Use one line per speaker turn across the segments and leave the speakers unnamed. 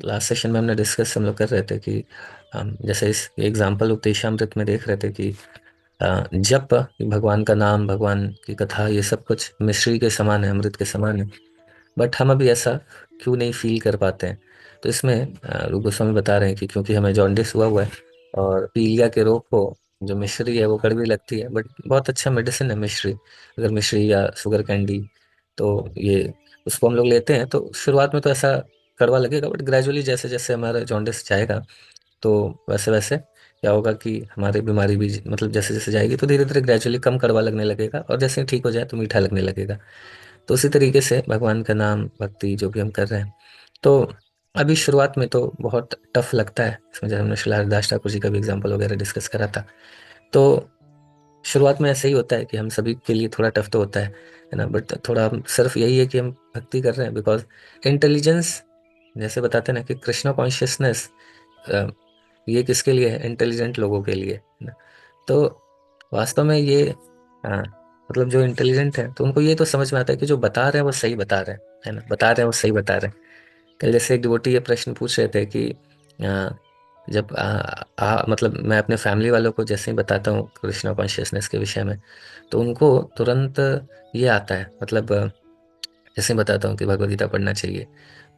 Last session में हमने discuss हम लोग कर रहे थे कि हम जैसे इस एग्जाम्पल उपदेशामृत में देख रहे थे कि जप, भगवान का नाम, भगवान की कथा, ये सब कुछ मिश्री के समान है, अमृत के समान है। बट हम अभी ऐसा क्यों नहीं फील कर पाते हैं? तो इसमें रूप गोस्वामी बता रहे हैं कि क्योंकि हमें जॉन्डिस हुआ है और पीलिया के रोग को जो मिश्री है वो कड़वी लगती है, बट बहुत अच्छा मेडिसिन है मिश्री। अगर मिश्री या शुगर कैंडी, तो ये उसको हम लोग लेते हैं तो शुरुआत में तो ऐसा कड़वा लगेगा, बट ग्रेजुअली जैसे जैसे हमारा जॉन्डिस जाएगा तो वैसे वैसे क्या होगा कि हमारी बीमारी भी मतलब जैसे जैसे जाएगी तो धीरे धीरे ग्रेजुअली कम कड़वा लगने लगेगा, और जैसे ही ठीक हो जाए तो मीठा लगने लगेगा। तो उसी तरीके से भगवान का नाम, भक्ति जो भी हम कर रहे हैं, तो अभी शुरुआत में तो बहुत टफ लगता है। इसमें जब हमने श्रीला हरिदास ठाकुर जी का भी एग्जाम्पल वगैरह डिस्कस करा था, तो शुरुआत में ऐसे ही होता है कि हम सभी के लिए थोड़ा टफ तो होता है ना। बट थोड़ा हम सिर्फ यही है कि हम भक्ति कर रहे हैं बिकॉज इंटेलिजेंस, जैसे बताते हैं ना कि कृष्णा कॉन्शियसनेस, ये किसके लिए है? इंटेलिजेंट लोगों के लिए, है ना। तो वास्तव में ये हाँ, मतलब जो इंटेलिजेंट है तो उनको ये तो समझ में आता है कि जो बता रहे हैं वो सही बता रहे हैं, है ना, बता रहे हैं वो सही बता रहे हैं। कल जैसे एक डिवोटी ये प्रश्न पूछ रहे थे कि आ, जब मतलब मैं अपने फैमिली वालों को जैसे ही बताता हूँ कृष्णा कॉन्शियसनेस के विषय में, तो उनको तुरंत ये आता है, मतलब जैसे ही बताता हूँ कि भगवद गीता पढ़ना चाहिए,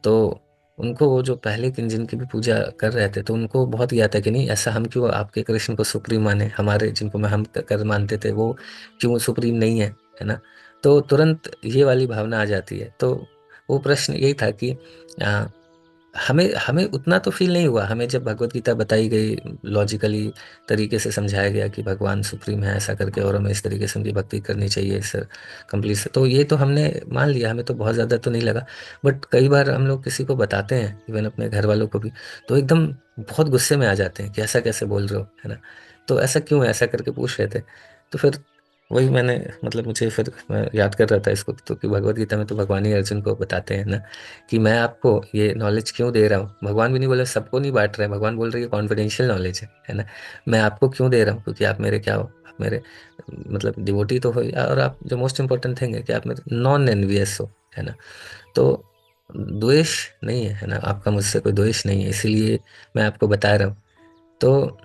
तो उनको वो जो पहले जिनकी भी पूजा कर रहे थे तो उनको बहुत ये आता है कि नहीं, ऐसा हम क्यों आपके कृष्ण को सुप्रीम माने, हमारे जिनको मैं हम कर मानते थे वो क्यों सुप्रीम नहीं है ना। तो तुरंत ये वाली भावना आ जाती है। तो वो प्रश्न यही था कि आ, हमें हमें उतना तो फील नहीं हुआ, हमें जब भगवत गीता बताई गई, लॉजिकली तरीके से समझाया गया कि भगवान सुप्रीम है ऐसा करके, और हमें इस तरीके से उनकी भक्ति करनी चाहिए सर कंप्लीट से, तो ये तो हमने मान लिया, हमें तो बहुत ज़्यादा तो नहीं लगा। बट कई बार हम लोग किसी को बताते हैं, इवन अपने घर वालों को भी, तो एकदम बहुत गुस्से में आ जाते हैं कि ऐसा कैसे बोल रहे हो, है ना। तो ऐसा क्यों है, ऐसा करके पूछ रहे थे। तो फिर वही मैंने, मतलब मुझे फिर मैं याद कर रहा था इसको, तो कि भगवत गीता में तो भगवान ही अर्जुन को बताते हैं ना कि मैं आपको ये नॉलेज क्यों दे रहा हूँ। भगवान भी नहीं बोले सबको नहीं बांट रहे हैं, भगवान बोल रहे हैं कॉन्फिडेंशियल नॉलेज है ना। मैं आपको क्यों दे रहा हूँ? क्योंकि आप मेरे क्या हो, आप मेरे मतलब डिवोटी तो हो, और आप जो मोस्ट इंपॉर्टेंट थिंग है कि आप मेरे नॉन एनवियस हो, है ना। तो द्वेष नहीं है ना, आपका मुझसे कोई द्वेष नहीं है, इसीलिए मैं आपको बता रहा हूँ। तो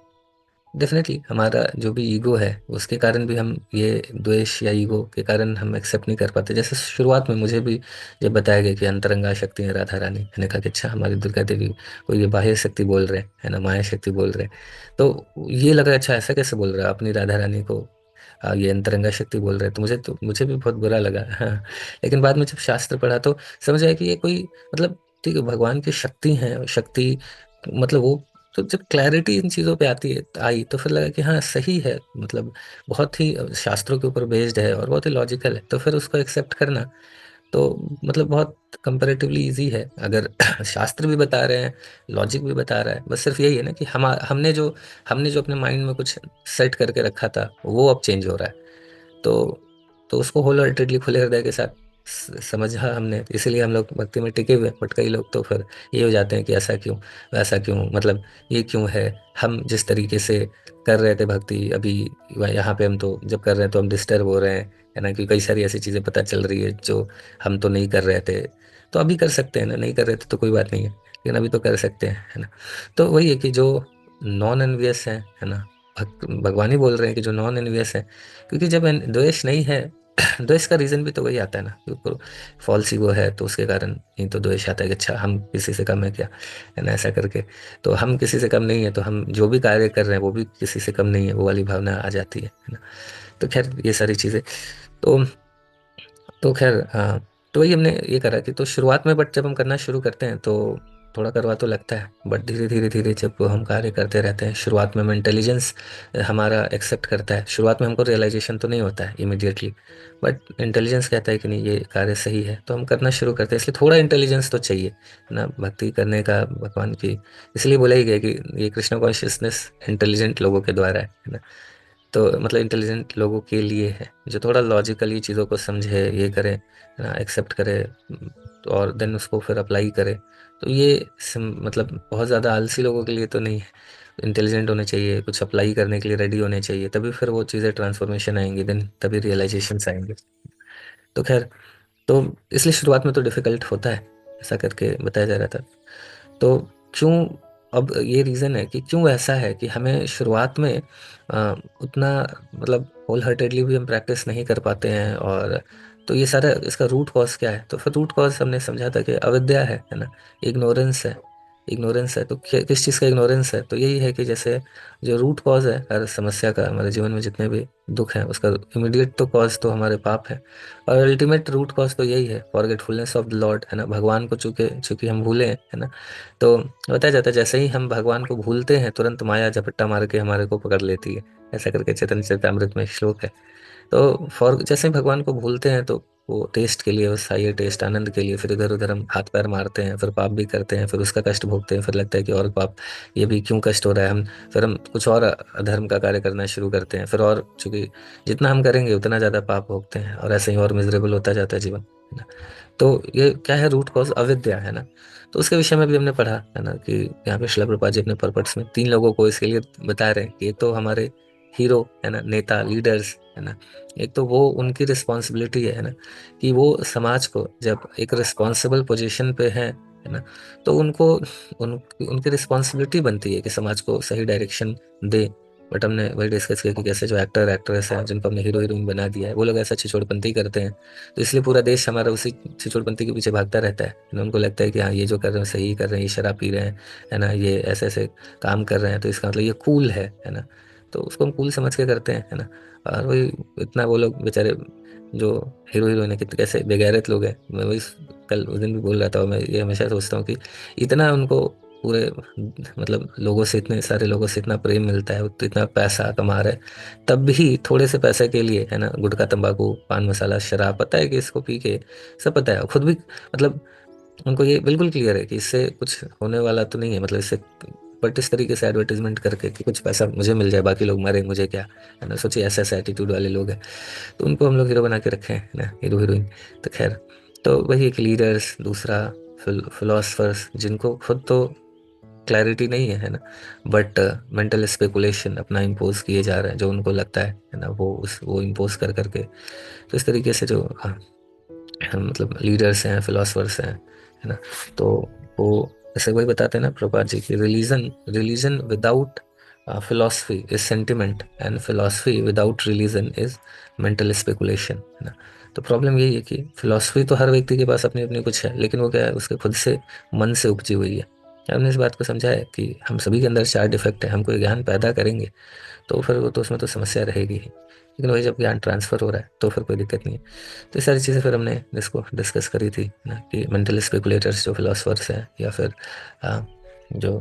डेफिनेटली हमारा जो भी ईगो है उसके कारण भी हम ये द्वेष या ईगो के कारण हम एक्सेप्ट नहीं कर पाते। जैसे शुरुआत में मुझे भी जब बताया गया कि अंतरंगा शक्ति है राधा रानी, मैंने कहा कि अच्छा हमारी दुर्गा देवी को ये बाह्य शक्ति बोल रहे हैं, है ना, माया शक्ति बोल रहे हैं। तो ये लगा अच्छा ऐसा कैसे बोल रहा है अपनी राधा रानी को, ये अंतरंगा शक्ति बोल रहे हैं। तो मुझे भी बहुत बुरा लगा, हाँ। लेकिन बाद में जब शास्त्र पढ़ा तो समझ आया कि ये कोई मतलब ठीक है, भगवान की शक्ति है, शक्ति मतलब वो, तो जब क्लैरिटी इन चीज़ों पे आती है आई तो फिर लगा कि हाँ सही है, मतलब बहुत ही शास्त्रों के ऊपर बेस्ड है और बहुत ही लॉजिकल है, तो फिर उसको एक्सेप्ट करना तो मतलब बहुत कंपैरेटिवली इजी है। अगर शास्त्र भी बता रहे हैं, लॉजिक भी बता रहा है, बस सिर्फ यही है ना कि हमने जो अपने माइंड में कुछ सेट करके रखा था वो अब चेंज हो रहा है। तो तो उसको होल हार्टेडली खुले हृदय के साथ समझा हमने, इसीलिए हम लोग भक्ति में टिके हुए। बट कई लोग तो फिर ये हो जाते हैं कि ऐसा क्यों, वैसा क्यों, मतलब ये क्यों है, हम जिस तरीके से कर रहे थे भक्ति अभी यहाँ पे हम तो जब कर रहे हैं तो हम डिस्टर्ब हो रहे हैं, है ना, कि कई सारी ऐसी चीज़ें पता चल रही है जो हम तो नहीं कर रहे थे। तो अभी कर सकते हैं ना, नहीं कर रहे थे तो कोई बात नहीं है, लेकिन अभी तो कर सकते हैं, है ना। तो वही है कि जो नॉन एनवियस है ना, भगवान ही बोल रहे हैं कि जो नॉन एनवियस है, क्योंकि जब द्वेष नहीं है, द्वेष का रीजन भी तो वही आता है ना, क्योंकि फॉल्स ईगो है तो उसके कारण ही तो द्वेष आता है कि अच्छा हम किसी से कम है क्या, है ना, ऐसा करके। तो हम किसी से कम नहीं है तो हम जो भी कार्य कर रहे हैं वो भी किसी से कम नहीं है, वो वाली भावना आ जाती है ना। तो खैर ये सारी चीजें, तो खैर हाँ। तो वही हमने ये करा कि तो शुरुआत में, बट जब हम करना शुरू करते हैं तो थोड़ा करवा तो लगता है, बट धीरे धीरे धीरे जब हम कार्य करते रहते हैं, शुरुआत में इंटेलिजेंस हमारा एक्सेप्ट करता है। शुरुआत में हमको रियलाइजेशन तो नहीं होता है इमिडिएटली, बट इंटेलिजेंस कहता है कि नहीं ये कार्य सही है, तो हम करना शुरू करते हैं। इसलिए थोड़ा इंटेलिजेंस तो चाहिए, है ना, भक्ति करने का भगवान की। इसलिए बोला ही गया कि ये कृष्ण कॉन्शियसनेस इंटेलिजेंट लोगों के द्वारा है ना। तो मतलब इंटेलिजेंट लोगों के लिए है जो थोड़ा लॉजिकली चीज़ों को समझे, ये करे, है ना, एक्सेप्ट करे, तो और देन उसको फिर अप्लाई करे। तो ये मतलब बहुत ज़्यादा आलसी लोगों के लिए तो नहीं है। इंटेलिजेंट होने चाहिए, कुछ अप्लाई करने के लिए रेडी होने चाहिए, तभी फिर वो चीज़ें ट्रांसफॉर्मेशन आएंगी, देन तभी रियलाइजेशंस आएंगे। तो खैर, तो इसलिए शुरुआत में तो डिफिकल्ट होता है, ऐसा करके बताया जा रहा था। तो क्यों, अब ये रीज़न है कि क्यों ऐसा है कि हमें शुरुआत में उतना मतलब होल हार्टेडली भी हम प्रैक्टिस नहीं कर पाते हैं। और तो ये सारा इसका रूट कॉज क्या है, तो फिर रूट कॉज हमने समझा था कि अविद्या है ना, इग्नोरेंस है। इग्नोरेंस है तो किस चीज़ का इग्नोरेंस है, तो यही है कि जैसे जो रूट कॉज है हर समस्या का, हमारे जीवन में जितने भी दुख हैं उसका इमीडिएट तो कॉज तो हमारे पाप है, और अल्टीमेट रूट कॉज तो यही है, फॉरगेटफुलनेस ऑफ द लॉर्ड, है ना, भगवान को चूंकि चूंकि हम भूले हैं, है ना। तो बताया जाता है जैसे ही हम भगवान को भूलते हैं तुरंत माया झपट्टा मार के हमारे को पकड़ लेती है, ऐसा करके चैतन्य चरितमृत में श्लोक है। तो फॉर जैसे ही भगवान को भूलते हैं तो वो टेस्ट के लिए, उस हाई टेस्ट आनंद के लिए फिर इधर उधर हम हाथ पैर मारते हैं, फिर पाप भी करते हैं, फिर उसका कष्ट भोगते हैं, फिर लगता है कि और पाप, ये भी क्यों कष्ट हो रहा है, हम फिर हम कुछ और अधर्म का कार्य करना शुरू करते हैं, फिर और चूंकि जितना हम करेंगे उतना ज़्यादा पाप भोगते हैं, और ऐसे ही और मिजरेबल होता जाता है जीवन, है ना। तो ये क्या है, रूट कॉज अविद्या, है ना। तो उसके विषय में भी हमने पढ़ा, है ना, कि यहाँ पे शिला प्रभुपाद जी अपने पर्पट्स में 3 लोगों को इसके लिए बता रहे हैं कि ये तो हमारे हीरो, है ना, नेता, लीडर्स, है ना। एक तो वो उनकी रिस्पॉन्सिबिलिटी है ना, कि वो समाज को जब एक रिस्पॉन्सिबल पोजीशन पे है ना, तो उनको उनकी रिस्पॉन्सिबिलिटी बनती है कि समाज को सही डायरेक्शन दे। बट हमने वही डिस्कस किया कि कैसे जो एक्टर एक्ट्रेस हैं जिनको हमने हीरो हीरोइन बना दिया है, वो लोग ऐसा छिछोड़पंती करते हैं, तो इसलिए पूरा देश हमारा उसी छिछोड़पंती के पीछे भागता रहता है ना। उनको लगता है कि हाँ, ये जो कर रहे हैं सही कर रहे हैं, ये शराब पी रहे हैं, है ना, ये ऐसे ऐसे काम कर रहे हैं, तो इसका मतलब ये कूल है ना। तो उसको हम कूल समझ के करते हैं, है ना। और वही इतना वो लोग बेचारे जो हीरो हीरोइन है कितने कैसे बेगैरत लोग हैं, मैं वही कल उस दिन भी बोल रहा था, और मैं ये हमेशा सोचता हूँ कि इतना उनको पूरे मतलब लोगों से, इतने सारे लोगों से इतना प्रेम मिलता है, तो इतना पैसा कमा रहे हैं, तब भी थोड़े से पैसे के लिए, है ना, गुटखा तंबाकू पान मसाला शराब, पता है कि इसको पी के, सब पता है, खुद भी मतलब उनको ये बिल्कुल क्लियर है कि इससे कुछ होने वाला तो नहीं है, मतलब इससे, बट इस तरीके से एडवर्टीजमेंट करके कि कुछ पैसा मुझे मिल जाए, बाकी लोग मरे मुझे क्या, है ना, सोचिए ऐसे ऐसे एटीट्यूड वाले लोग हैं। तो उनको हम लोग हीरो बना के रखे हैं ना, हीरो हीरोइन। तो खैर, तो वही एक लीडर्स, दूसरा फिलोसफर्स जिनको खुद तो क्लैरिटी नहीं है ना, बट मेंटल स्पेकुलेशन अपना इम्पोज किए जा रहे हैं, जो उनको लगता है ना, वो इम्पोज कर करके। तो इस तरीके से जो मतलब लीडर्स हैं, फिलोसफर्स हैं, है ना, तो वो ऐसे वही बताते हैं ना प्रभुपाद जी की, religion religion without philosophy is sentiment, and philosophy without religion is mental speculation, है ना। तो प्रॉब्लम यही है कि फिलोसफी तो हर व्यक्ति के पास अपनी अपनी कुछ है, लेकिन वो क्या है, उसके खुद से मन से उपजी हुई है। हमने इस बात को समझा है कि हम सभी के अंदर 4 डिफेक्ट है, हम कोई ज्ञान पैदा करेंगे तो फिर वो तो उसमें तो समस्या रहेगी ही, लेकिन वही जब ज्ञान ट्रांसफर हो रहा है तो फिर कोई दिक्कत नहीं है। तो ये सारी चीज़ें फिर हमने इसको डिस्कस करी थी ना, कि मेंटल स्पेकुलेटर्स जो फिलोसफर्स हैं, या फिर आ, जो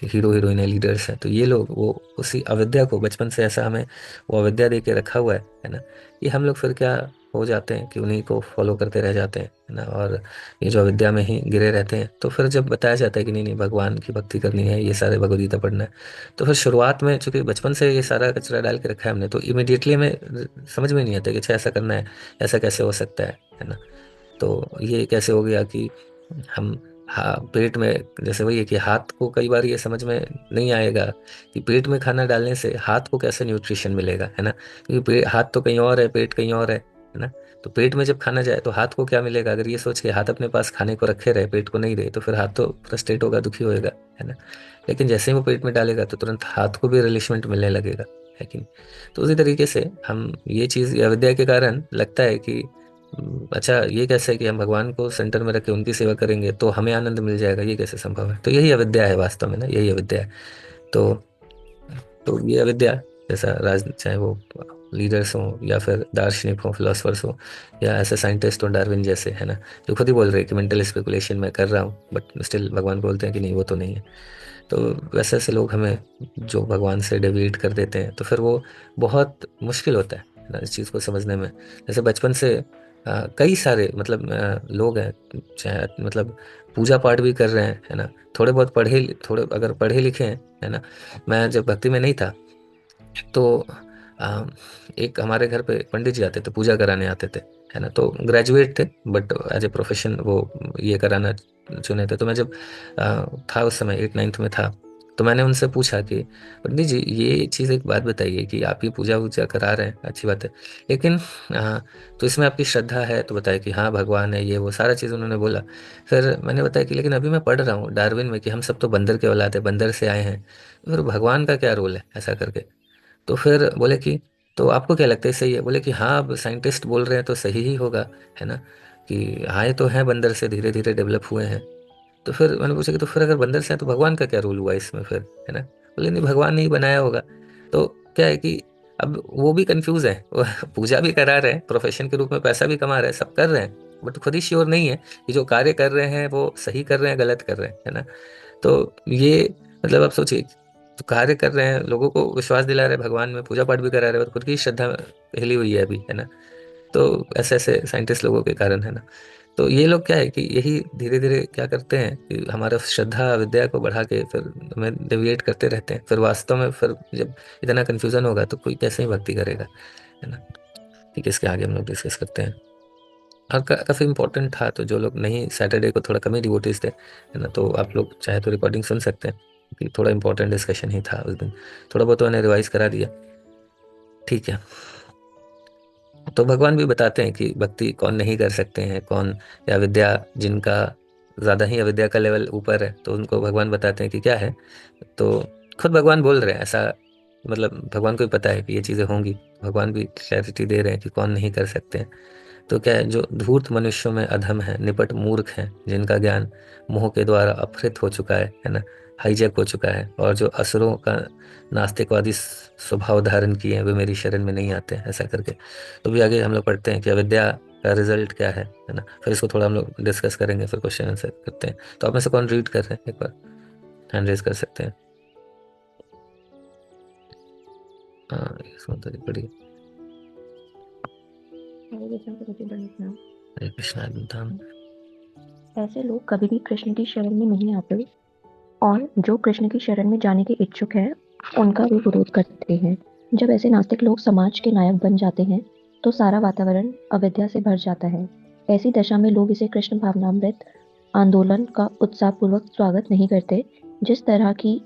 हीरो हीरोइन है, लीडर्स हैं, तो ये लोग वो उसी अविद्या को बचपन से ऐसा हमें वो अविद्या दे के रखा हुआ है ना। ये हम लोग फिर क्या हो जाते हैं कि उन्हीं को फॉलो करते रह जाते हैं, है ना, और ये जो अविद्या में ही गिरे रहते हैं। तो फिर जब बताया जाता है कि नहीं नहीं, भगवान की भक्ति करनी है, ये सारे भगवद गीता पढ़ना है, तो फिर शुरुआत में चूंकि बचपन से ये सारा कचरा डाल के रखा है हमने, तो इमिडिएटली हमें समझ में नहीं आता कि अच्छा ऐसा करना है, ऐसा कैसे हो सकता है ना। तो ये कैसे हो गया कि हम, हाँ, पेट में जैसे वही है कि हाथ को कई बार ये समझ में नहीं आएगा कि पेट में खाना डालने से हाथ को कैसे न्यूट्रिशन मिलेगा, है ना, क्योंकि हाथ तो कहीं और है, पेट कहीं और है ना। तो पेट में जब खाना जाए तो हाथ को क्या मिलेगा, अगर ये सोच के हाथ अपने पास खाने को रखे रहे, पेट को नहीं दे, तो फिर हाथ तो फ्रस्ट्रेट होगा, दुखी होएगा, है ना। लेकिन जैसे ही वो पेट में डालेगा तो तुरंत हाथ को भी रिलिशमेंट मिलने लगेगा, है कि नहीं। तो उसी तरीके से हम ये चीज़ अविद्या के कारण लगता है कि अच्छा ये कैसे है कि हम भगवान को सेंटर में रख के उनकी सेवा करेंगे तो हमें आनंद मिल जाएगा, ये कैसे संभव है। तो यही अविद्या है वास्तव में ना, यही अविद्या है। तो ये अविद्या, जैसा राज, चाहे वो लीडर्स हों या फिर दार्शनिक हों, फिलोसफर्स हों, या ऐसे साइंटिस्ट हों डार्विन जैसे, है ना, जो खुद ही बोल रहे हैं कि मेंटल स्पेकुलेशन मैं कर रहा हूँ, बट स्टिल भगवान बोलते हैं कि नहीं वो तो नहीं है। तो वैसे ऐसे लोग हमें जो भगवान से डेविएट कर देते हैं, तो फिर वो बहुत मुश्किल होता है ना इस चीज़ को समझने में। जैसे बचपन से कई सारे मतलब लोग हैं, चाहे मतलब पूजा पाठ भी कर रहे हैं, है ना, थोड़े बहुत पढ़े, थोड़े अगर पढ़े लिखे हैं, है ना। मैं जब भक्ति में नहीं था तो आ, एक हमारे घर पे पंडित जी आते थे, पूजा कराने आते थे, है ना, तो ग्रेजुएट थे बट एज ए प्रोफेशन वो ये कराना चुने थे। तो मैं जब था उस समय 8 9th में था, तो मैंने उनसे पूछा कि पंडित जी ये चीज़ एक बात बताइए कि आप ही पूजा वूजा करा रहे हैं, अच्छी बात है, लेकिन तो इसमें आपकी श्रद्धा है? तो बताया कि हाँ भगवान है, ये वो सारा चीज़ उन्होंने बोला। फिर मैंने बताया कि लेकिन अभी मैं पढ़ रहा हूँ डार्विन में कि हम सब तो बंदर के औलाद है, बंदर से आए हैं, तो फिर भगवान का क्या रोल है ऐसा करके। तो फिर बोले कि तो आपको क्या लगता है सही है? बोले कि हाँ अब साइंटिस्ट बोल रहे हैं तो सही ही होगा, है ना, कि आए तो हैं बंदर से, धीरे धीरे डेवलप हुए हैं। तो फिर मैंने पूछा कि तो फिर अगर बंदर से हैं तो भगवान का क्या रोल हुआ इसमें फिर, है ना? बोले नहीं भगवान ने ही बनाया होगा। तो क्या है कि अब वो भी कंफ्यूज है वो पूजा भी करा रहे हैं, प्रोफेशन के रूप में पैसा भी कमा रहे हैं, सब कर रहे हैं, बट खुद ही श्योर नहीं है कि जो कार्य कर रहे हैं वो सही कर रहे हैं गलत कर रहे हैं, है ना। तो ये मतलब आप सोचिए, तो कार्य कर रहे हैं, लोगों को विश्वास दिला रहे हैं भगवान में, पूजा पाठ भी करा रहे हैं, और खुद की श्रद्धा हिली हुई है अभी, है ना। तो ऐसे ऐसे साइंटिस्ट लोगों के कारण, है ना। तो ये लोग क्या है कि यही धीरे धीरे क्या करते हैं कि हमारा श्रद्धा विद्या को बढ़ा के फिर हमें डेविएट करते रहते हैं, फिर वास्तव में फिर जब इतना कन्फ्यूजन होगा तो कोई कैसे ही भक्ति करेगा, है ना। ठीक है, इसके आगे हम लोग डिस्कस करते हैं। और काफ़ी इंपॉर्टेंट था, तो जो लोग नहीं, सैटरडे को थोड़ा कम ही डिवोटीज थे, है ना, तो आप लोग चाहे तो रिकॉर्डिंग सुन सकते हैं, क्योंकि थोड़ा इंपॉर्टेंट डिस्कशन ही था उस दिन। थोड़ा बहुत तो मैंने रिवाइज करा दिया। ठीक है, तो भगवान भी बताते हैं कि भक्ति कौन नहीं कर सकते हैं, कौन, या विद्या जिनका ज़्यादा ही अविद्या का लेवल ऊपर है तो उनको भगवान बताते हैं कि क्या है। तो खुद भगवान बोल रहे हैं ऐसा, मतलब भगवान को भी पता है कि ये चीज़ें होंगी, भगवान भी क्लैरिटी दे रहे हैं कि कौन नहीं कर सकते हैं। तो क्या है, जो धूर्त मनुष्यों में अधम है, निपट मूर्ख हैं, जिनका ज्ञान मोह के द्वारा अपहृत हो चुका है ना, हाईजैक हो चुका है, और जो असुरों का नास्तिकवादी स्वभाव धारण किए हैं वे मेरी शरण में नहीं आते हैं, ऐसा करके। तो भी आगे हम लोग पढ़ते हैं कि अविद्या का रिजल्ट क्या है ना, फिर इसको थोड़ा हम लोग डिस्कस करेंगे, फिर क्वेश्चन आंसर करते हैं। तो आप में से कौन रीड कर रहे हैं, एक बार हैंड रेज कर सकते हैं। हाँ इसमें तो पढ़िए। हरे कृष्णा धाम।
ऐसे लोग कभी भी कृष्ण की शरण में नहीं आते और जो कृष्ण की शरण में जाने के इच्छुक हैं, उनका वे विरोध करते हैं। जब ऐसे नास्तिक लोग समाज के नायक बन जाते हैं, तो सारा वातावरण अविद्या से भर जाता है। ऐसी दशा में लोग इसे कृष्ण भावनामृत आंदोलन का उत्साहपूर्वक स्वागत नहीं करते, जिस तरह की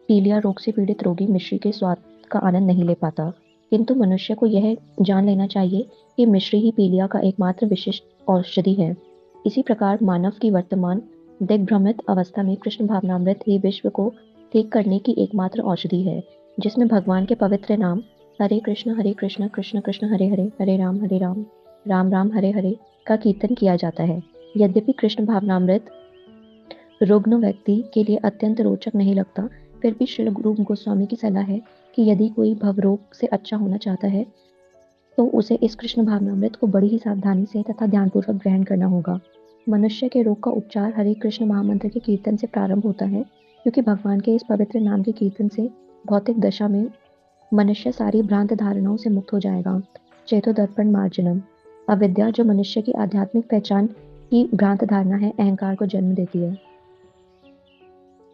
पीलिया रोग से पीड़ित रोगी मिश्री के स्वाद का आनंद नहीं ले पाता। किंतु मनुष्य को यह जान लेना चाहिए कि मिश्री ही पीलिया का एकमात्र विशिष्ट औषधि है। इसी प्रकार मानव की वर्तमान दिग्भ्रमित अवस्था में कृष्ण भावनामृत ही विश्व को ठीक करने की एकमात्र औषधि है, जिसमें भगवान के पवित्र नाम हरे कृष्ण कृष्ण कृष्ण हरे हरे, हरे राम राम राम हरे हरे का कीर्तन किया जाता है। यद्यपि कृष्ण भावनामृत रुग्ण व्यक्ति के लिए अत्यंत रोचक नहीं लगता, फिर भी श्री रूप गोस्वामी की सलाह है कि यदि कोई भवरोग से अच्छा होना चाहता है, तो उसे इस कृष्ण भावनामृत को बड़ी ही सावधानी से तथा ध्यानपूर्वक ग्रहण करना होगा। मनुष्य के रोग का उपचार हरे कृष्ण महामंत्र के कीर्तन से प्रारंभ होता है, क्योंकि भगवान के इस पवित्र नाम के कीर्तन से भौतिक दशा में मनुष्य सारी भ्रांत धारणाओं से मुक्त हो जाएगा। चेतो दर्पण मार्जनम। अविद्या जो मनुष्य की आध्यात्मिक पहचान की भ्रांत धारणा है, अहंकार को जन्म देती है।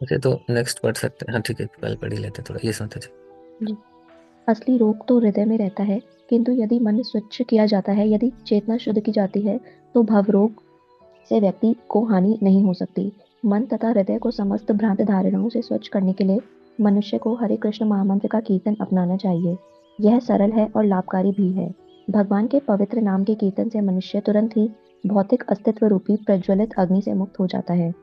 ओके, तो नेक्स्ट पढ़ सकते हैं। हाँ ठीक है, पहले पढ़ ही लेते हैं, थोड़ा ये सुनते
जी। असली रोग तो हृदय में रहता है, किंतु यदि मन स्वच्छ किया जाता है, यदि चेतना शुद्ध की जाती है, तो भवरोग से व्यक्ति को हानि नहीं हो सकती। मन तथा हृदय को समस्त भ्रांत धारणाओं से स्वच्छ करने के लिए मनुष्य को हरे कृष्ण महामंत्र का कीर्तन अपनाना चाहिए। यह सरल है और लाभकारी भी है। भगवान के पवित्र नाम के कीर्तन से मनुष्य तुरंत ही भौतिक अस्तित्व रूपी प्रज्वलित अग्नि से मुक्त हो जाता है।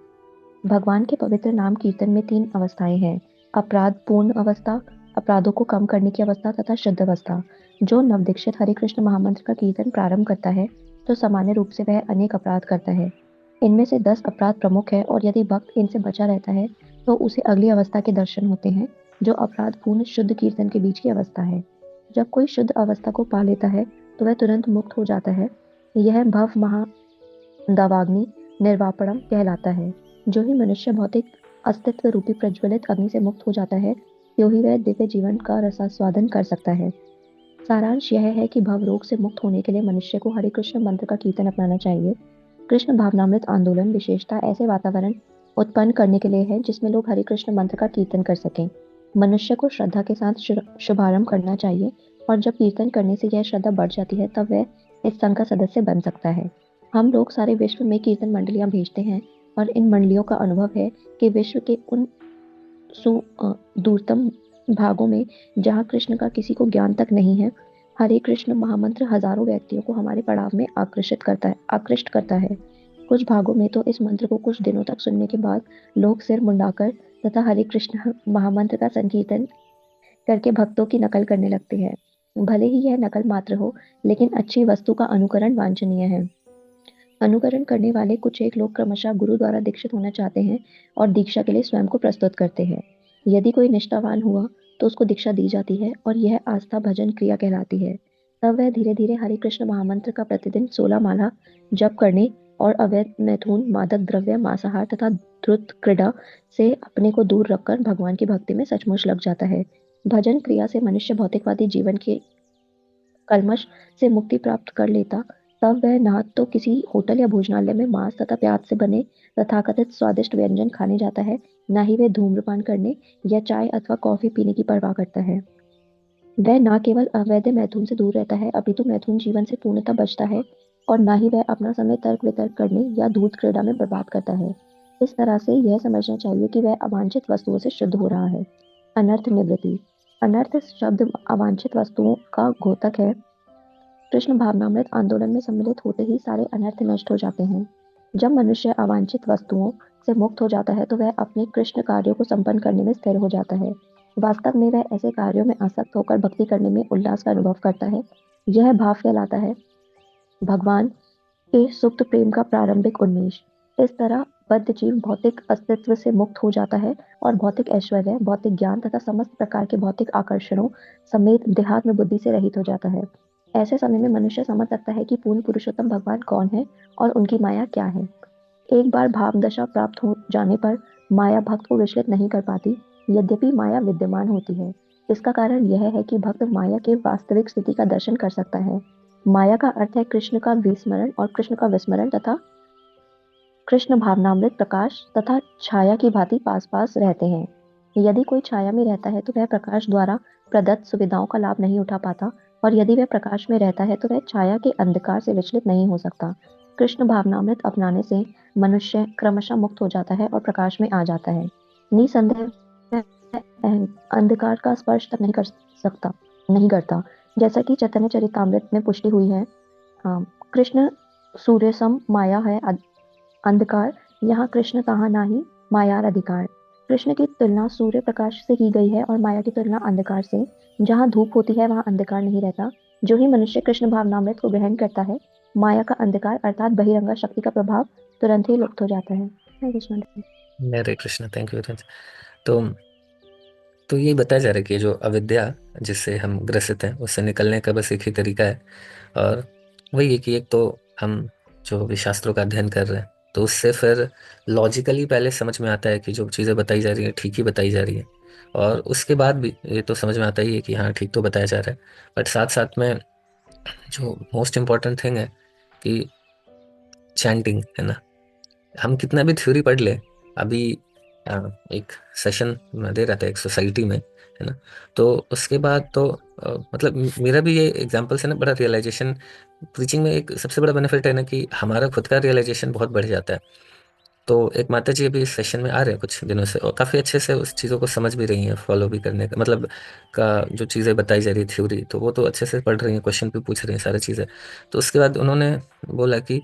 भगवान के पवित्र नाम कीर्तन में 3 अवस्थाएं हैं: अपराध पूर्ण अवस्था, अपराधों को कम करने की अवस्था तथा शुद्ध अवस्था। जो नवदीक्षित हरे कृष्ण महामंत्र का कीर्तन प्रारंभ करता है, तो सामान्य रूप से वह अनेक अपराध करता है। इनमें से 10 अपराध प्रमुख है, और यदि भक्त इनसे बचा रहता है, तो उसे अगली अवस्था के दर्शन होते हैं, जो अपराध पूर्ण शुद्ध कीर्तन के बीच की अवस्था है। जब कोई शुद्ध अवस्था को पा लेता है, तो वह तुरंत मुक्त हो जाता है। यह भव महा दावाग्नि निर्वापणम कहलाता है। जो ही मनुष्य भौतिक अस्तित्व रूपी प्रज्वलित अग्नि से मुक्त हो जाता है, त्यों ही वह दिव्य जीवन का रसास्वादन कर सकता है। सारांश यह है कि भव रोग से मुक्त होने के लिए मनुष्य को हरे कृष्ण मंत्र का कीर्तन अपनाना चाहिए। कृष्ण भावनामृत आंदोलन विशेषता ऐसे वातावरण उत्पन्न करने के लिए है, जिसमें लोग हरे कृष्ण मंत्र का कीर्तन कर सकें। मनुष्य को श्रद्धा के साथ शुभारंभ करना चाहिए, और जब कीर्तन करने से यह श्रद्धा बढ़ जाती है, तब वह इस संघ का सदस्य बन सकता है। हम लोग सारे विश्व में कीर्तन मंडलियां भेजते हैं, और इन मंडलियों का अनुभव है कि विश्व के उन दूरतम भागों में जहाँ कृष्ण का किसी को ज्ञान तक नहीं है, हरे कृष्ण महामंत्र हजारों व्यक्तियों को हमारे पड़ाव में आकृष्ट करता है। कुछ भागों में तो इस मंत्र को कुछ दिनों तक सुनने के बाद लोग सिर मुंडाकर तथा हरे कृष्ण महामंत्र का संकीर्तन करके भक्तों की नकल करने लगते हैं। भले ही यह नकल मात्र हो, लेकिन अच्छी वस्तु का अनुकरण वांछनीय है। अनुकरण करने वाले कुछ एक लोग क्रमशः गुरु द्वारा दीक्षित होना चाहते हैं और दीक्षा के लिए स्वयं को प्रस्तुत करते हैं। यदि कोई निष्ठावान हुआ तो उसको दीक्षा दी जाती है और यह आस्था भजन क्रिया कहलाती है। तब वह धीरे धीरे हरे कृष्ण महामंत्र का प्रतिदिन 16 माला जप करने और अवैध मैथुन, मादक द्रव्य, मांसाहार तथा द्रुत क्रीड़ा से अपने को दूर रखकर भगवान की भक्ति में सचमुच लग जाता है। भजन क्रिया से मनुष्य भौतिकवादी जीवन के कल्मश से मुक्ति प्राप्त कर लेता, तब वह ना तो किसी होटल या भोजनालय में मांस तथा प्याज से बने तथाकथित स्वादिष्ट व्यंजन खाने जाता है, ना ही वह धूम्रपान करने या चाय अथवा कॉफी पीने की परवाह करता है। वह ना केवल अवैध मैथुन से दूर रहता है, अपितु मैथुन जीवन से पूर्णतः बचता है, और ना ही वह अपना समय तर्क वितर्क करने या धूर्त क्रीड़ा में बर्बाद करता है। इस तरह से यह समझना चाहिए कि वह अवांछित वस्तुओं से शुद्ध हो रहा है। अनर्थ निवृत्ति। अनर्थ शब्द अवांछित वस्तुओं का घोतक है। कृष्ण भावनामृत आंदोलन में सम्मिलित होते ही सारे अनर्थ नष्ट हो जाते हैं। जब मनुष्य अवांछित वस्तुओं से मुक्त हो जाता है तो वह अपने कृष्ण कार्यों को संपन्न करने में स्थिर हो जाता है। वास्तव में वह ऐसे कार्यों में आसक्त होकर भक्ति करने में उल्लास का अनुभव करता है। यह भाव कहलाता है भगवान के सुप्त प्रेम का प्रारंभिक उन्मेष। इस तरह बद्ध जीव भौतिक अस्तित्व से मुक्त हो जाता है और भौतिक ऐश्वर्य, भौतिक ज्ञान तथा समस्त प्रकार के भौतिक आकर्षणों समेत देहात्म बुद्धि से रहित हो जाता है। ऐसे समय में मनुष्य समझ सकता है कि पूर्ण पुरुषोत्तम भगवान कौन है और उनकी माया क्या है। एक बार भाव दशा प्राप्त हो जाने पर माया भक्त को विचलित नहीं कर पाती, यद्यपि माया विद्यमान होती है। इसका कारण यह है कि भक्त माया के वास्तविक स्थिति का दर्शन कर सकता है। माया का अर्थ है कृष्ण का विस्मरण और कृष्ण का विस्मरण तथा कृष्ण भावनामृत प्रकाश तथा छाया की भांति पास पास रहते हैं। यदि कोई छाया में रहता है तो वह प्रकाश द्वारा प्रदत्त सुविधाओं का लाभ नहीं उठा पाता, और यदि वह प्रकाश में रहता है तो वह छाया के अंधकार से विचलित नहीं हो सकता। कृष्ण भावनामृत अपनाने से मनुष्य क्रमशः मुक्त हो जाता है और प्रकाश में आ जाता है। निसंदेह वह अंधकार का स्पर्श तक नहीं करता, जैसा कि चैतन्य चरितामृत में पुष्टि हुई है। हाँ, कृष्ण सूर्य सम माया है अंधकार, यहाँ कृष्ण कहाँ नाही मायार अधिकार। कृष्ण की तुलना सूर्य प्रकाश से की गई है और माया की तुलना अंधकार से। जहाँ धूप होती है वहाँ अंधकार नहीं रहता। जो ही मनुष्य कृष्ण भावनामृत को ग्रहण करता है, माया का अंधकार अर्थात बहिरंगा शक्ति का प्रभाव तुरंत ही लुप्त हो जाता है। Hare Krishna.
Hare Krishna, thank you very much. तो तो ये बताया जा रहा है कि जो अविद्या जिससे हम ग्रसित हैं उससे निकलने का बस एक ही तरीका है, और वही है कि एक तो हम जो भी शास्त्रों का अध्ययन कर रहे हैं तो उससे फिर लॉजिकली पहले समझ में आता है कि जो चीज़ें बताई जा रही हैं ठीक ही बताई जा रही हैं, और उसके बाद भी ये तो समझ में आता ही है कि हाँ ठीक तो बताया जा रहा है। बट साथ साथ में जो मोस्ट इम्पॉर्टेंट थिंग है कि चैंटिंग है ना, हम कितना भी थ्योरी पढ़ ले। अभी एक सेशन मैं दे रहा था एक सोसाइटी में, है ना, तो उसके बाद तो मतलब मेरा भी ये एग्जांपल से ना बड़ा रियलाइजेशन, प्रीचिंग में एक सबसे बड़ा बेनिफिट है ना कि हमारा खुद का रियलाइजेशन बहुत बढ़ जाता है। तो एक माता जी अभी इस सेशन में आ रहे हैं कुछ दिनों से और काफ़ी अच्छे से उस चीज़ों को समझ भी रही हैं, फॉलो भी करने का मतलब का जो चीज़ें बताई जा रही थ्योरी तो वो तो अच्छे से पढ़ रही हैं, क्वेश्चन भी पूछ रही हैं, सारी चीज़ें। तो उसके बाद उन्होंने बोला कि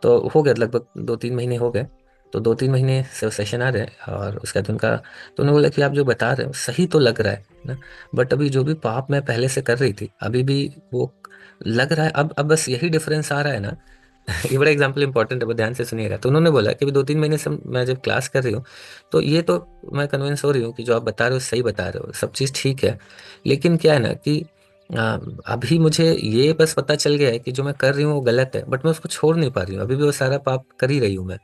तो हो गया लगभग 2-3 महीने हो गए। तो 2-3 महीने से सेशन आ रहे हैं और उसके बाद उनका, तो उन्होंने बोला कि आप जो बता रहे हो सही तो लग रहा है ना, बट अभी जो भी पाप मैं पहले से कर रही थी अभी भी वो लग रहा है। अब बस यही डिफरेंस आ रहा है ना। ये बड़ा एग्जाम्पल इंपॉर्टेंट है, वो ध्यान से सुनिएगा। तो उन्होंने बोला कि अभी 2-3 महीने से मैं जब क्लास कर रही हूँ तो ये तो मैं कन्विंस हो रही हूँ कि जो आप बता रहे हो सही बता रहे हो, सब चीज़ ठीक है। लेकिन क्या है ना कि अभी मुझे ये बस पता चल गया है कि जो मैं कर रही हूँ वो गलत है, बट मैं उसको छोड़ नहीं पा रही हूँ, अभी भी वो सारा पाप कर ही रही हूँ मैं,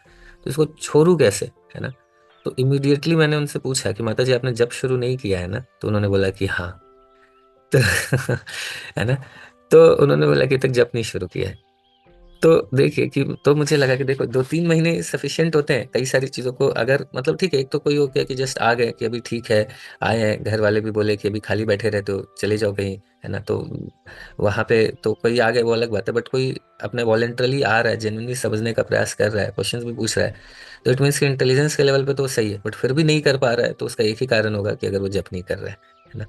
तो इसको छोड़ू कैसे, है ना। तो इमीडिएटली मैंने उनसे पूछा कि माता जी आपने जब शुरू नहीं किया है ना, तो उन्होंने बोला कि हाँ। तो है ना, तो उन्होंने बोला कि तक जब नहीं शुरू किया है। तो देखिए कि तो मुझे लगा कि देखो 2-3 महीने सफिशिएंट होते हैं कई सारी चीजों को, अगर मतलब ठीक है, एक तो कोई हो गया कि जस्ट आ गए कि अभी ठीक है, आए हैं, घर वाले भी बोले कि अभी खाली बैठे रहते हो चले जाओ कहीं, है ना, तो वहां पे तो कोई आ गए वो अलग बात है, बट कोई अपने वॉलेंटरली आ रहा है, जेन्युइनली समझने का प्रयास कर रहा है, क्वेश्चंस भी पूछ रहा है, तो इट मीन्स कि इंटेलिजेंस के लेवल पे तो सही है, बट फिर भी नहीं कर पा रहा है तो उसका एक ही कारण होगा कि अगर वो जप नहीं कर रहा है ना।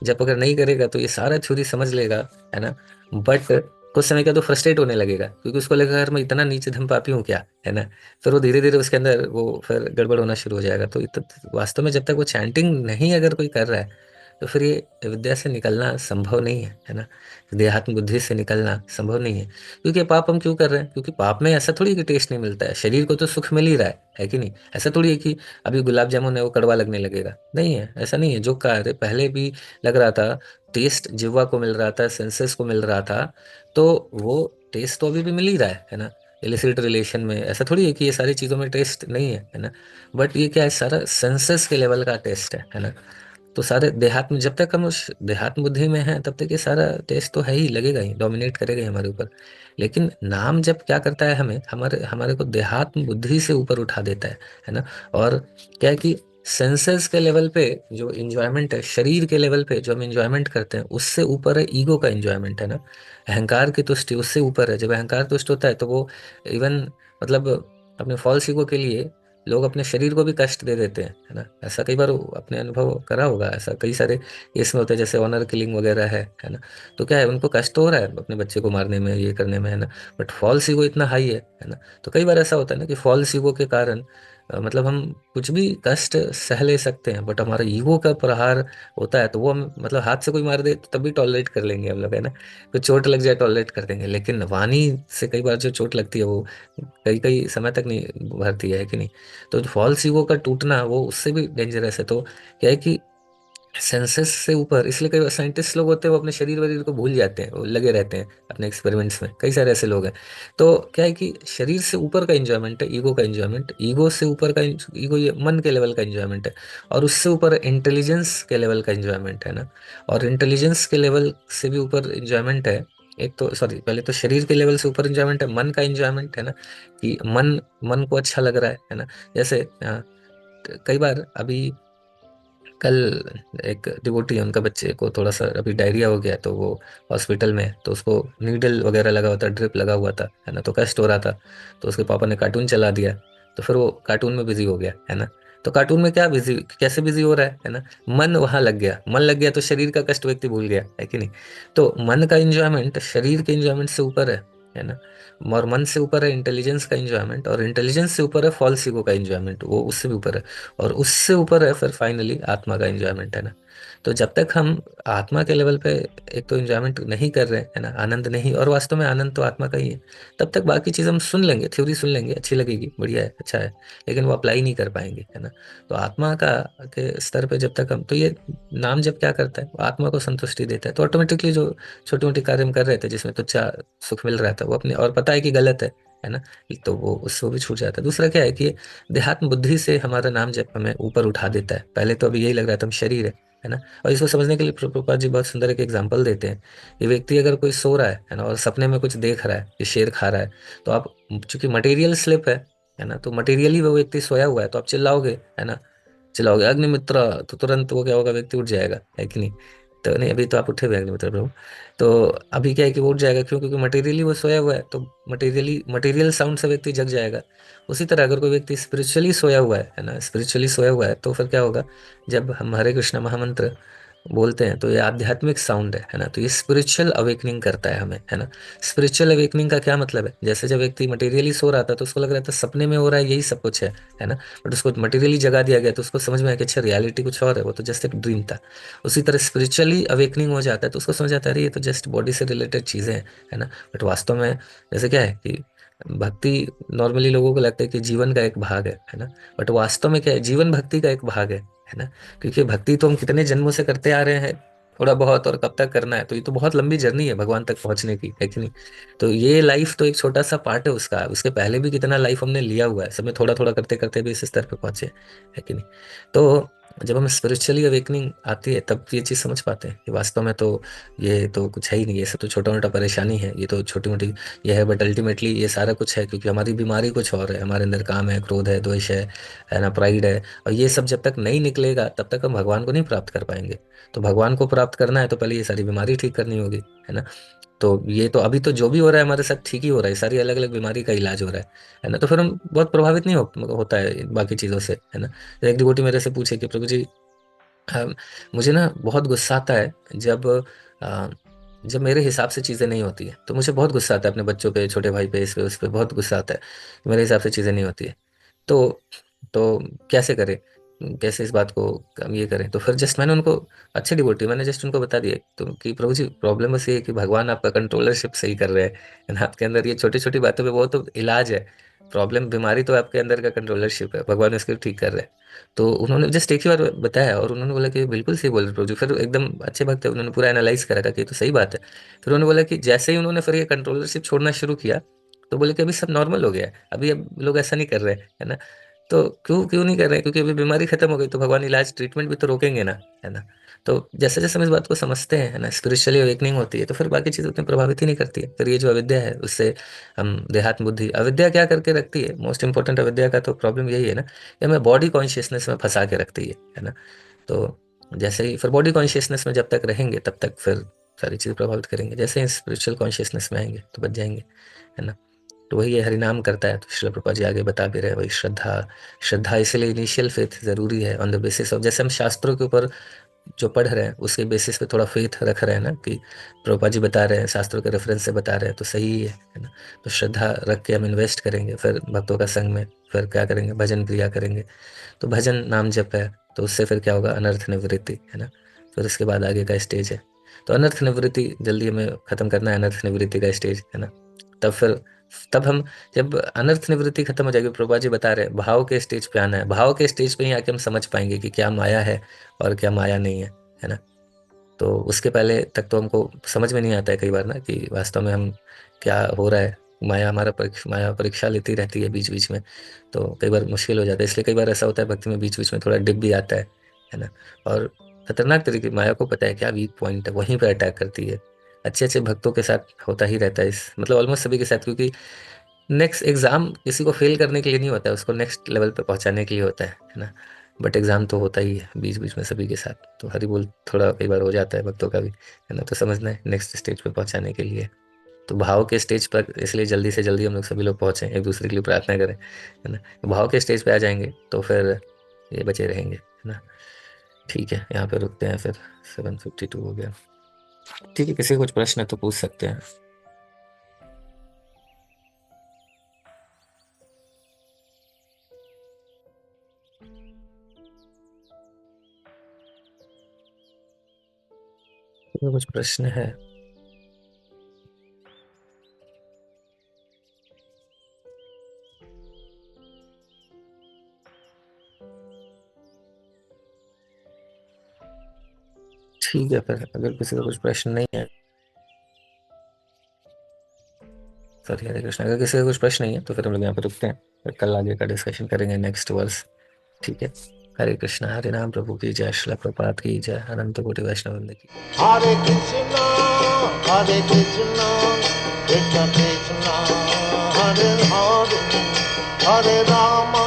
जप अगर नहीं करेगा तो ये सारा थ्योरी समझ लेगा, है ना, बट कुछ समय का तो फ्रस्ट्रेट होने लगेगा, क्योंकि उसको लगेगा यार मैं इतना नीचे धम पापी हूँ क्या, है ना। फिर वो धीरे धीरे उसके अंदर वो फिर गड़बड़ होना शुरू हो जाएगा। तो वास्तव में जब तक वो चैंटिंग नहीं अगर कोई कर रहा है तो फिर ये विद्या से निकलना संभव नहीं है ना, देहात्म बुद्धि से निकलना संभव नहीं है। क्योंकि ये पाप हम क्यों कर रहे हैं, क्योंकि पाप में ऐसा थोड़ी कि टेस्ट नहीं मिलता है, शरीर को तो सुख मिल ही रहा है कि नहीं। ऐसा थोड़ी है कि अभी गुलाब जामुन है वो कड़वा लगने लगेगा, नहीं है, ऐसा नहीं है। जो कार्य पहले भी लग रहा था, टेस्ट जिह्वा को मिल रहा था, सेंसेस को मिल रहा था, तो वो टेस्ट तो अभी भी मिल ही रहा है ना। इलिसिट रिलेशन में ऐसा थोड़ी है कि ये सारी चीज़ों में टेस्ट नहीं है ना। बट ये क्या है, सारा सेंसेस के लेवल का टेस्ट है ना। तो सारे देहात्म, जब तक हम उस देहात्म बुद्धि में हैं तब तक ये सारा टेस्ट तो है ही, लगेगा ही, डोमिनेट करेगा ही हमारे ऊपर। लेकिन नाम जब क्या करता है, हमें हमारे हमारे को देहात्म बुद्धि से ऊपर उठा देता है ना। और क्या है कि सेंसेस के लेवल पे जो इंजॉयमेंट है, शरीर के लेवल पे जो हम इंजॉयमेंट करते हैं, उससे ऊपर है ईगो का इंजॉयमेंट, है ना। अहंकार की तुष्टि उससे ऊपर है। जब अहंकार तुष्ट होता है तो वो इवन मतलब अपने फॉल्स ईगो के लिए लोग अपने शरीर को भी कष्ट दे देते हैं, है ना। ऐसा कई बार अपने अनुभव करा होगा, ऐसा कई सारे केस में होता है, जैसे ऑनर किलिंग वगैरह है ना। तो क्या है, उनको कष्ट तो हो रहा है अपने बच्चे को मारने में, ये करने में, है ना, बट फॉल्स ईगो इतना हाई है ना। तो कई बार ऐसा होता है ना कि फॉल्स ईगो के कारण मतलब हम कुछ भी कष्ट सह ले सकते हैं, बट हमारा ईगो का प्रहार होता है तो वो हम मतलब हाथ से कोई मार दे तो तब भी टॉलरेट कर लेंगे हम लोग, है ना। कुछ चोट लग जाए टॉलरेट कर देंगे, लेकिन वाणी से कई बार जो चोट लगती है वो कई कई समय तक नहीं भरती है कि नहीं। तो फॉल्स ईगो का टूटना वो उससे भी डेंजरस है। तो क्या है कि सेंसेस से ऊपर, इसलिए कई साइंटिस्ट लोग होते हैं वो अपने शरीर वरीर को भूल जाते हैं, वो लगे रहते हैं अपने एक्सपेरिमेंट्स में, कई सारे ऐसे लोग हैं। तो क्या है कि शरीर से ऊपर का इंजॉयमेंट है ईगो का इंजॉयमेंट, ईगो से ऊपर का ईगो ये मन के लेवल का इंजॉयमेंट है, और उससे ऊपर इंटेलिजेंस के लेवल का इंजॉयमेंट, है ना। और इंटेलिजेंस के लेवल से भी ऊपर इंजॉयमेंट है, एक तो सॉरी पहले तो शरीर के लेवल से ऊपर इंजॉयमेंट है मन का इंजॉयमेंट, है ना, कि मन मन को अच्छा लग रहा है ना। जैसे कई बार अभी कल एक डिवोटी है, उनका बच्चे को थोड़ा सा अभी डायरिया हो गया, तो वो हॉस्पिटल में है, तो उसको नीडल वगैरह लगा हुआ था, ड्रिप लगा हुआ था, है ना, तो कष्ट हो रहा था। तो उसके पापा ने कार्टून चला दिया, तो फिर वो कार्टून में बिजी हो गया, है ना। तो कार्टून में क्या बिजी, कैसे बिजी हो रहा है ना, मन वहां लग गया, मन लग गया तो शरीर का कष्ट व्यक्ति भूल गया, है कि नहीं। तो मन का इंजॉयमेंट शरीर के इंजॉयमेंट से ऊपर है ना। और मन से ऊपर है इंटेलिजेंस का इंजॉयमेंट, और इंटेलिजेंस से ऊपर है फॉल्स ईगो का इंजॉयमेंट, वो उससे भी ऊपर है। और उससे ऊपर है फिर फाइनली आत्मा का एंजॉयमेंट, है ना। तो जब तक हम आत्मा के लेवल पे एक तो एंजॉयमेंट नहीं कर रहे हैं, है ना, आनंद नहीं, और वास्तव में आनंद तो आत्मा का ही है, तब तक बाकी चीज़ हम सुन लेंगे, थ्योरी सुन लेंगे, अच्छी लगेगी, बढ़िया है, अच्छा है, लेकिन वो अप्लाई नहीं कर पाएंगे, है ना। तो आत्मा का के स्तर पे जब तक हम, तो ये नाम जब क्या करता है, वो आत्मा को संतुष्टि देता है, तो ऑटोमेटिकली जो छोटी मोटी कार्य हम कर रहे थे जिसमें तुच्छा सुख मिल रहा था, वो अपने और पता है कि गलत है ना, तो वो उससे भी छूट जाता है। दूसरा क्या है कि देहात्म बुद्धि से हमारा नाम जब हमें ऊपर उठा देता है, पहले तो अभी यही लग रहा था हम शरीर है ना। और इसको समझने के लिए प्रभुपाद जी बहुत सुंदर एक एग्जाम्पल देते हैं। ये व्यक्ति अगर कोई सो रहा है ना, और सपने में कुछ देख रहा है कि शेर खा रहा है, तो आप चूंकि मटेरियल स्लिप है ना, तो मटेरियली वो व्यक्ति सोया हुआ है, तो आप चिल्लाओगे, है ना, चिल्लाओगे अग्निमित्र, तो तुरंत वो क्या होगा, व्यक्ति उठ जाएगा, है कि नहीं। तो नहीं, अभी तो आप उठे हुए अग्निमित्र प्रभु। तो अभी क्या है कि वो उठ जाएगा, क्यों, क्योंकि मटेरियली वो सोया हुआ है, तो मटेरियली मटेरियल साउंड से व्यक्ति जग जाएगा। उसी तरह अगर कोई व्यक्ति स्पिरिचुअली सोया हुआ है ना, स्पिरिचुअली सोया हुआ है, तो फिर क्या होगा, जब हम हरे कृष्ण महामंत्र बोलते हैं तो ये आध्यात्मिक साउंड है ना, तो ये स्पिरिचुअल अवेकनिंग करता है हमें, है ना। स्पिरिचुअल अवेकनिंग का क्या मतलब है, जैसे जब व्यक्ति मटेरियली सो रहा था तो उसको लग रहा था सपने में हो रहा है यही सब कुछ है ना, बट उसको मटेरियली जगा दिया गया तो उसको समझ में आया कि अच्छा रियलिटी कुछ और है, वो तो जस्ट एक ड्रीम था। उसी तरह स्पिरिचुअली अवेकनिंग हो जाता है तो उसको समझ आता है अरे ये तो जस्ट बॉडी से रिलेटेड चीज़ें हैं, है ना। बट वास्तव में जैसे क्या है कि भक्ति नॉर्मली लोगों को लगता है कि जीवन का एक भाग है ना, बट वास्तव में क्या है, जीवन भक्ति का एक भाग है ना। क्योंकि भक्ति तो हम कितने जन्मों से करते आ रहे हैं, थोड़ा बहुत, और कब तक करना है, तो ये तो बहुत लंबी जर्नी है भगवान तक पहुंचने की, है कि नहीं। तो ये लाइफ तो एक छोटा सा पार्ट है उसका, उसके पहले भी कितना लाइफ हमने लिया हुआ है, सब में थोड़ा थोड़ा करते करते भी इस स्तर पे पहुंचे, है कि नहीं। तो जब हम स्पिरिचुअली अवेकनिंग आती है तब ये चीज़ समझ पाते हैं कि वास्तव में तो ये तो कुछ है ही नहीं, ये सब तो छोटा मोटा परेशानी है, ये तो छोटी मोटी ये है, बट अल्टीमेटली ये सारा कुछ है, क्योंकि हमारी बीमारी कुछ और है, हमारे अंदर काम है, क्रोध है, द्वेष है ना, प्राइड है। और ये सब जब तक नहीं निकलेगा तब तक हम भगवान को नहीं प्राप्त कर पाएंगे। तो भगवान को प्राप्त करना है तो पहले ये सारी बीमारी ठीक करनी होगी, है ना। तो ये तो अभी तो जो भी हो रहा है हमारे साथ ठीक ही हो रहा है, सारी अलग अलग बीमारी का इलाज हो रहा है ना। तो फिर हम बहुत प्रभावित नहीं होता है बाकी चीज़ों से, है ना। एक डिवोटी मेरे से पूछे कि प्रभु जी, अ, मुझे ना बहुत गुस्सा आता है जब अ, जब मेरे हिसाब से चीज़ें नहीं होती हैं, तो मुझे बहुत गुस्सा आता है अपने बच्चों पे, छोटे भाई पे, इस पे उस पे बहुत गुस्सा आता है कि मेरे हिसाब से चीज़ें नहीं होती है। तो तो कैसे करें? कैसे इस बात को हम ये करें? तो फिर जस्ट मैंने उनको, अच्छे डिवोटी, मैंने जस्ट उनको बता दिया तो कि प्रभु जी, प्रॉब्लम बस ये है कि भगवान आपका कंट्रोलरशिप सही कर रहे हैं, है ना। आपके अंदर ये छोटी-छोटी बातों पे वो तो इलाज है। प्रॉब्लम बीमारी तो आपके अंदर का कंट्रोलरशिप है, भगवान इसको ठीक कर रहे हैं। तो उन्होंने जस्ट एक ही बार बताया और उन्होंने बोला कि बिल्कुल सही बोल रहे हो प्रभु जी। फिर एकदम अच्छे भक्त है, उन्होंने पूरा एनालाइज़ करा था कि ये तो सही बात है। फिर उन्होंने बोला कि जैसे ही उन्होंने फिर ये कंट्रोलरशिप छोड़ना शुरू किया, तो बोले कि अभी सब नॉर्मल हो गया है। अभी अब लोग ऐसा नहीं कर रहे हैं, है ना। तो क्यों क्यों नहीं कर रहे हैं? क्योंकि अभी बीमारी खत्म हो गई, तो भगवान इलाज ट्रीटमेंट भी तो रोकेंगे ना, है ना। तो जैसे जैसे हम इस बात को समझते हैं, है ना, स्पिरिचुअली अवेकनिंग होती है, तो फिर बाकी चीज़ उतनी प्रभावित ही नहीं करती है। फिर ये जो अविद्या है उससे हम देहात्म बुद्धि, अविद्या क्या करके रखती है, मोस्ट इंपॉर्टेंट अविद्या का तो प्रॉब्लम यही है ना, कि हमें बॉडी कॉन्शियसनेस में फंसा के रखती है ना। तो जैसे ही फिर बॉडी कॉन्शियसनेस में जब तक रहेंगे तब तक फिर सारी चीज़ प्रभावित करेंगे, जैसे ही स्पिरिचुअल कॉन्शियसनेस में आएंगे तो बच जाएंगे, है ना। तो वही है, हरिनाम करता है, तो श्रील प्रभुपाद जी आगे बता भी रहे हैं, वही श्रद्धा। श्रद्धा इसलिए इनिशियल फेथ ज़रूरी है, ऑन द बेसिस ऑफ, जैसे हम शास्त्रों के ऊपर जो पढ़ रहे हैं उसके बेसिस पे थोड़ा फेथ रख रहे हैं ना, कि प्रभुपाद जी बता रहे हैं, शास्त्रों के रेफरेंस से बता रहे हैं, तो सही ही है ना। तो श्रद्धा रख के हम इन्वेस्ट करेंगे, फिर भक्तों का संग में फिर क्या करेंगे, भजन क्रिया करेंगे। तो भजन नाम जप है, तो उससे फिर क्या होगा, अनर्थ निवृत्ति, है ना। फिर उसके बाद आगे का स्टेज है, तो अनर्थ निवृत्ति जल्दी हमें खत्म करना है, अनर्थ निवृत्ति का स्टेज, है ना। तब फिर तब हम, जब अनर्थ निवृत्ति खत्म हो जाएगी, प्रभुपाद जी बता रहे हैं भाव के स्टेज पे आना है, भाव के स्टेज पे ही आके हम समझ पाएंगे कि क्या माया है और क्या माया नहीं है ना। तो उसके पहले तक तो हमको समझ में नहीं आता है कई बार ना, कि वास्तव में हम क्या हो रहा है। माया परीक्षा लेती रहती है बीच बीच में, तो कई बार मुश्किल हो जाता है। इसलिए कई बार ऐसा होता है भक्ति में बीच बीच में थोड़ा डिप भी आता है ना। और खतरनाक तरीके, माया को पता है क्या वीक पॉइंट है, वहीं पर अटैक करती है। अच्छे अच्छे भक्तों के साथ होता ही रहता है, इस मतलब ऑलमोस्ट सभी के साथ, क्योंकि नेक्स्ट एग्जाम किसी को फेल करने के लिए नहीं होता है, उसको नेक्स्ट लेवल पे पहुंचाने के लिए होता है ना। बट एग्जाम तो होता ही है बीच बीच में सभी के साथ, तो हरि बोल थोड़ा कई बार हो जाता है भक्तों का भी, है ना। तो समझना है नेक्स्ट स्टेज पे पहुंचाने के लिए, तो भाव के स्टेज पर इसलिए जल्दी से जल्दी हम लोग सभी लोग पहुंचे, एक दूसरे के लिए प्रार्थना करें, है ना। भाव के स्टेज पे आ जाएंगे तो फिर ये बचे रहेंगे, है ना। ठीक है, यहाँ पे रुकते हैं फिर, 7:52 हो गया। ठीक है, किसी को कुछ प्रश्न है तो पूछ सकते हैं। किसी को कुछ प्रश्न है? ठीक है, फिर अगर किसी का कुछ प्रश्न नहीं है, सॉरी, हरे कृष्ण, अगर किसी का कुछ प्रश्न नहीं है तो फिर हम लोग यहाँ पे रुकते हैं, फिर कल आगे का डिस्कशन करेंगे नेक्स्ट वर्स। ठीक है। हरे कृष्णा, हरे राम, प्रभु की जय, श्रील प्रभुपाद की जय, अनंत कोटि वैष्णव वृंद की।
Hare Krishna, Krishna Krishna, Hare Hare, Hare Rama.